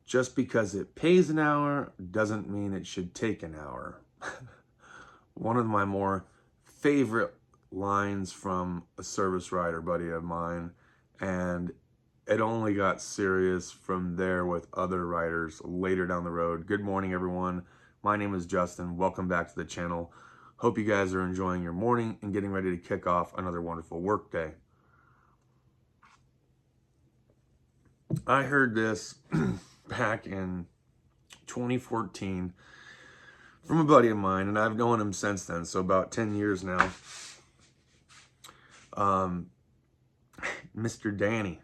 just because it pays an hour doesn't mean it should take an hour. One of my more favorite lines from a service writer buddy of mine, and it only got serious from there with other writers later down the road. Good morning, everyone. My name is Justin. Welcome back to the channel. Hope you guys are enjoying your morning and getting ready to kick off another wonderful work day. I heard this back in 2014 from a buddy of mine, and I've known him since then, so about 10 years now. Mr. Danny.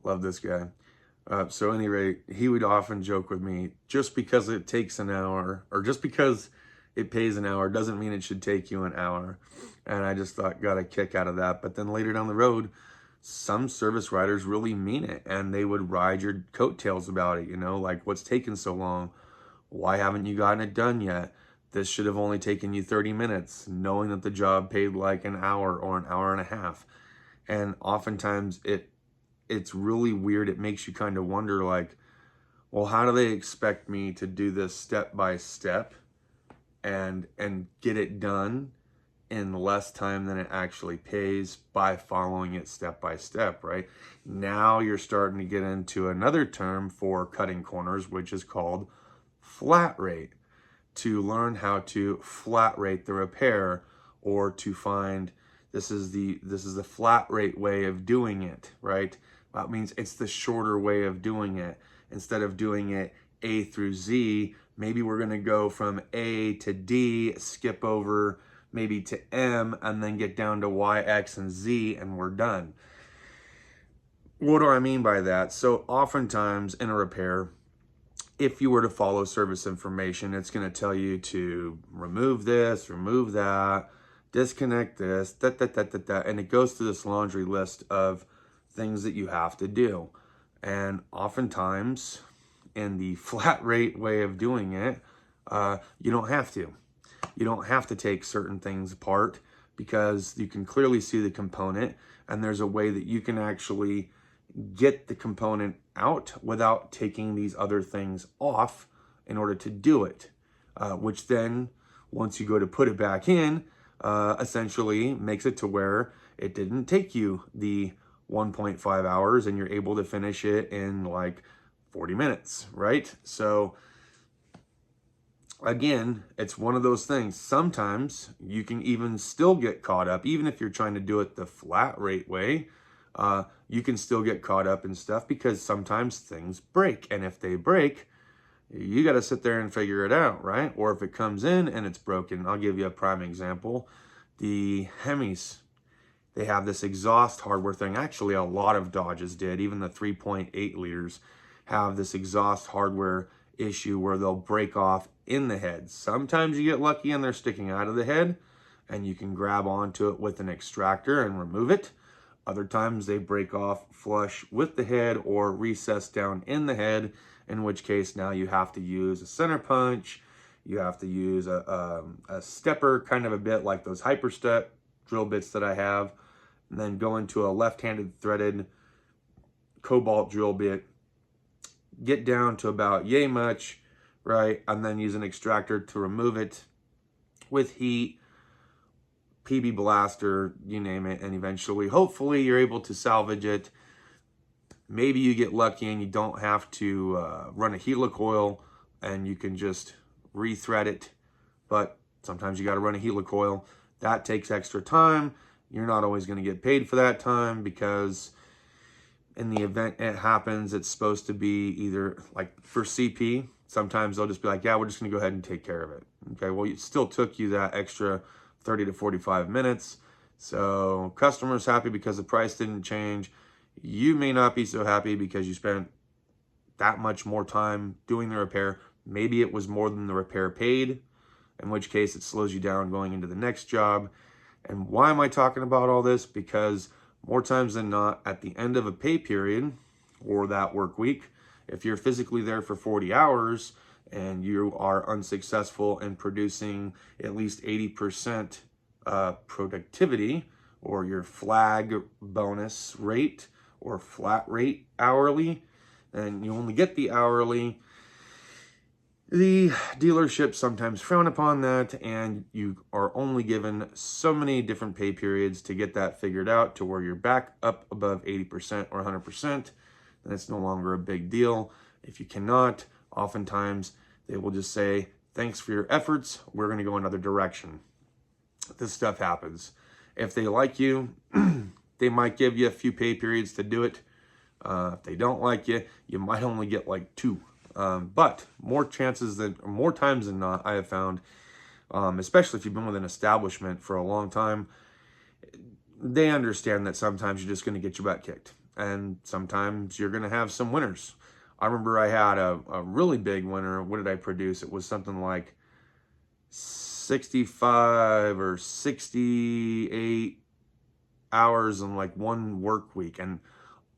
Love this guy. So at any rate, he would often joke with me, just because it takes an hour, or just because it pays an hour, doesn't mean it should take you an hour. And I just got a kick out of that. But then later down the road, some service writers really mean it, and they would ride your coattails about it, like, what's taking so long? Why haven't you gotten it done yet? This should have only taken you 30 minutes, knowing that the job paid like an hour or an hour and a half. And oftentimes it's really weird. It makes you kind of wonder, like, well, how do they expect me to do this step by step and get it done in less time than it actually pays by following it step by step, right? Now you're starting to get into another term for cutting corners, which is called flat rate. To learn how to flat rate the repair, or to find this is the flat rate way of doing it, right? That means it's the shorter way of doing it. Instead of doing it A through Z, maybe we're gonna go from A to D, skip over maybe to M, and then get down to Y, X, and Z, and we're done. What do I mean by that? So oftentimes in a repair, if you were to follow service information, it's going to tell you to remove this, remove that, disconnect this, and it goes through this laundry list of things that you have to do. And oftentimes, in the flat rate way of doing it, you don't have to. You don't have to take certain things apart, because you can clearly see the component, and there's a way that you can actually get the component out without taking these other things off in order to do it, which then, once you go to put it back in, essentially makes it to where it didn't take you the 1.5 hours and you're able to finish it in like 40 minutes, right? So again, it's one of those things. Sometimes you can even still get caught up, even if you're trying to do it the flat rate way. You can still get caught up in stuff, because sometimes things break, and if they break, you got to sit there and figure it out, right? Or if it comes in and it's broken, I'll give you a prime example. The Hemis, they have this exhaust hardware thing. Actually, a lot of Dodges did. Even the 3.8 liters have this exhaust hardware issue where they'll break off in the head. Sometimes you get lucky and they're sticking out of the head, and you can grab onto it with an extractor and remove it. Other times they break off flush with the head or recess down in the head, in which case now you have to use a center punch. You have to use a stepper, kind of a bit like those Hyperstep drill bits that I have, and then go into a left-handed threaded cobalt drill bit, get down to about yay much, right? And then use an extractor to remove it with heat, PB blaster, you name it, and eventually, hopefully, you're able to salvage it. Maybe you get lucky and you don't have to run a helicoil, and you can just rethread it, but sometimes you got to run a helicoil. That takes extra time. You're not always going to get paid for that time, because in the event it happens, it's supposed to be either, like for CP, sometimes they'll just be like, yeah, we're just going to go ahead and take care of it. Okay, well, it still took you that extra 30 to 45 minutes. So customer's happy because the price didn't change. You may not be so happy because you spent that much more time doing the repair. Maybe it was more than the repair paid, in which case it slows you down going into the next job. And why am I talking about all this? Because more times than not, at the end of a pay period or that work week, if you're physically there for 40 hours and you are unsuccessful in producing at least 80% productivity, or your flag bonus rate or flat rate hourly, and you only get the hourly, the dealership sometimes frown upon that, and you are only given so many different pay periods to get that figured out to where you're back up above 80% or 100%, then it's no longer a big deal. If you cannot, oftentimes they will just say, thanks for your efforts, we're going to go another direction. This stuff happens. If they like you, they might give you a few pay periods to do it. If they don't like you, you might only get like 2. But more times than not, I have found, especially if you've been with an establishment for a long time, they understand that sometimes you're just going to get your butt kicked. And sometimes you're going to have some winners. I remember I had a really big winner. What did I produce? It was something like 65 or 68 hours in like one work week. And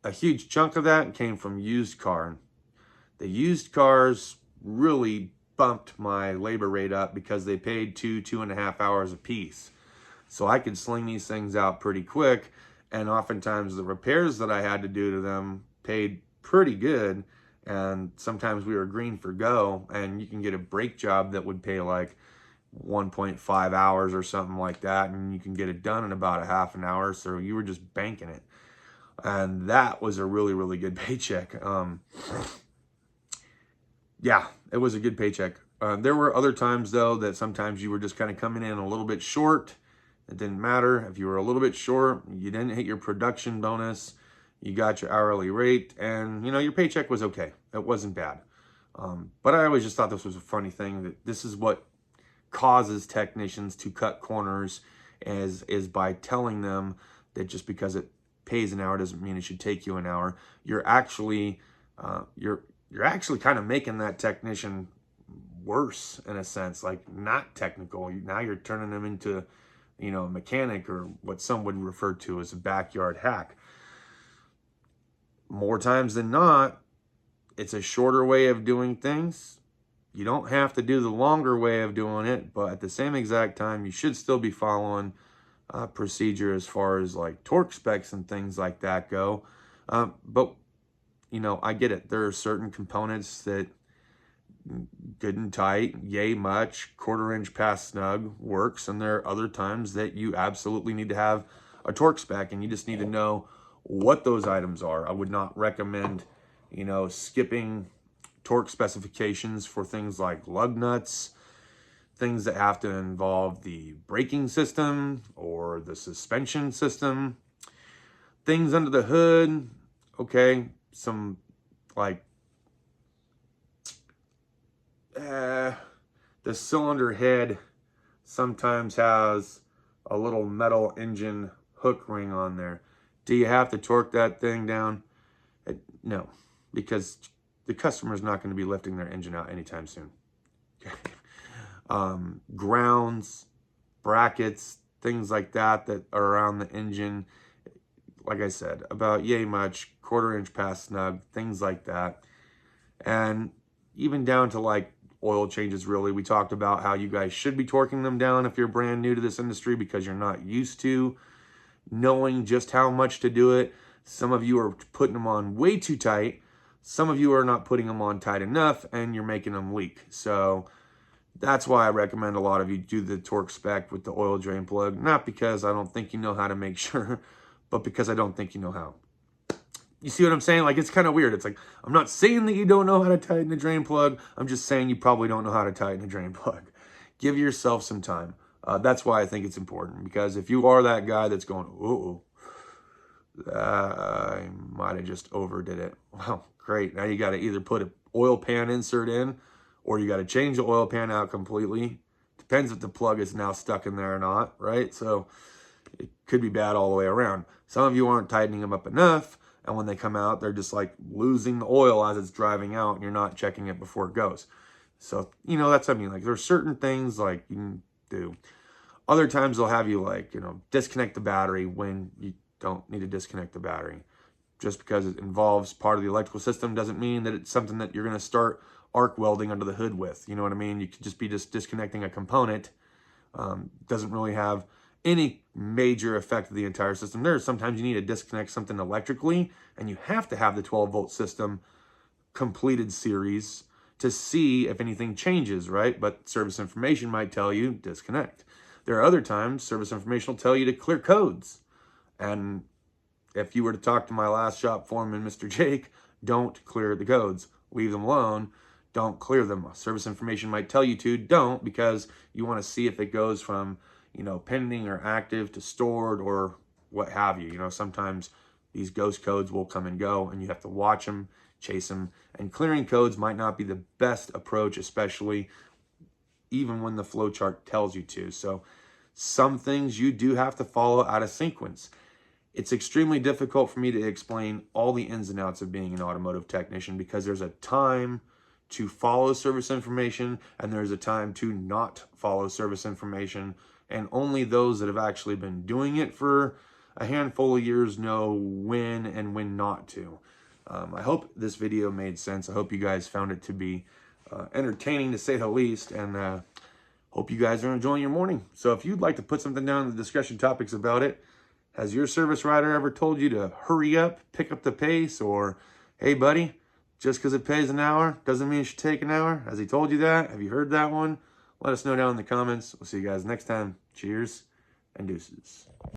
a huge chunk of that came from used car. The used cars really bumped my labor rate up because they paid 2.5 hours a piece. So I could sling these things out pretty quick. And oftentimes the repairs that I had to do to them paid pretty good. And sometimes we were green for go, and you can get a brake job that would pay like 1.5 hours or something like that. And you can get it done in about a half an hour. So you were just banking it. And that was a really, really good paycheck. Yeah, it was a good paycheck. There were other times, though, that sometimes you were just kind of coming in a little bit short. It didn't matter. If you were a little bit short, you didn't hit your production bonus, you got your hourly rate, and, your paycheck was okay. It wasn't bad. But I always just thought this was a funny thing, that this is what causes technicians to cut corners, is by telling them that just because it pays an hour doesn't mean it should take you an hour. You're actually kind of making that technician worse, in a sense, like not technical. Now you're turning them into, a mechanic, or what some would refer to as a backyard hack. More times than not, it's a shorter way of doing things. You don't have to do the longer way of doing it, but at the same exact time, you should still be following procedure as far as like torque specs and things like that go. But I get it. There are certain components that good and tight, yay much, 1/4 inch pass snug works. And there are other times that you absolutely need to have a torque spec, and you just need to know what those items are. I would not recommend, skipping torque specifications for things like lug nuts, things that have to involve the braking system or the suspension system, things under the hood. Okay, some like the cylinder head sometimes has a little metal engine hook ring on there. Do you have to torque that thing down? No, because the customer's not going to be lifting their engine out anytime soon. Grounds, brackets, things like that are around the engine, like I said, about yay much, 1/4 inch pass snug, things like that. And even down to like oil changes, really. We talked about how you guys should be torquing them down if you're brand new to this industry, because you're not used to knowing just how much to do it. Some of you are putting them on way too tight. Some of you are not putting them on tight enough, and you're making them leak. So that's why I recommend a lot of you do the torque spec with the oil drain plug. Not because I don't think you know how to make sure, but because I don't think you know how. You see what I'm saying? Like, it's kind of weird. It's like, I'm not saying that you don't know how to tighten a drain plug. I'm just saying you probably don't know how to tighten a drain plug. Give yourself some time. That's why I think it's important. Because if you are that guy that's going, ooh, I might have just overdid it. Well, great. Now you got to either put an oil pan insert in, or you got to change the oil pan out completely. Depends if the plug is now stuck in there or not, right? So it could be bad all the way around. Some of you aren't tightening them up enough, and when they come out, they're just like losing the oil as it's driving out, and you're not checking it before it goes. So, that's what I mean. Like, there's certain things like you can do. Other times they'll have you like, disconnect the battery when you don't need to disconnect the battery. Just because it involves part of the electrical system doesn't mean that it's something that you're going to start arc welding under the hood with. You know what I mean? You could just be disconnecting a component. Doesn't really have any major effect of the entire system. Sometimes you need to disconnect something electrically, and you have to have the 12-volt system completed series to see if anything changes, right? But service information might tell you disconnect. There are other times service information will tell you to clear codes. And if you were to talk to my last shop foreman, Mr. Jake, don't clear the codes. Leave them alone. Don't clear them. Service information might tell you to. Don't, because you want to see if it goes from, pending or active to stored or what have you. Sometimes these ghost codes will come and go, and you have to watch them, chase them. And clearing codes might not be the best approach, especially even when the flowchart tells you to. So some things you do have to follow out of sequence. It's extremely difficult for me to explain all the ins and outs of being an automotive technician, because there's a time to follow service information and there's a time to not follow service information. And only those that have actually been doing it for a handful of years know when and when not to. I hope this video made sense. I hope you guys found it to be entertaining, to say the least, and hope you guys are enjoying your morning. So if you'd like to put something down in the discussion topics about it, has your service writer ever told you to hurry up, pick up the pace, or, hey buddy, just because it pays an hour doesn't mean it should take an hour? Has he told you that? Have you heard that one? Let us know down in the comments. We'll see you guys next time. Cheers and deuces.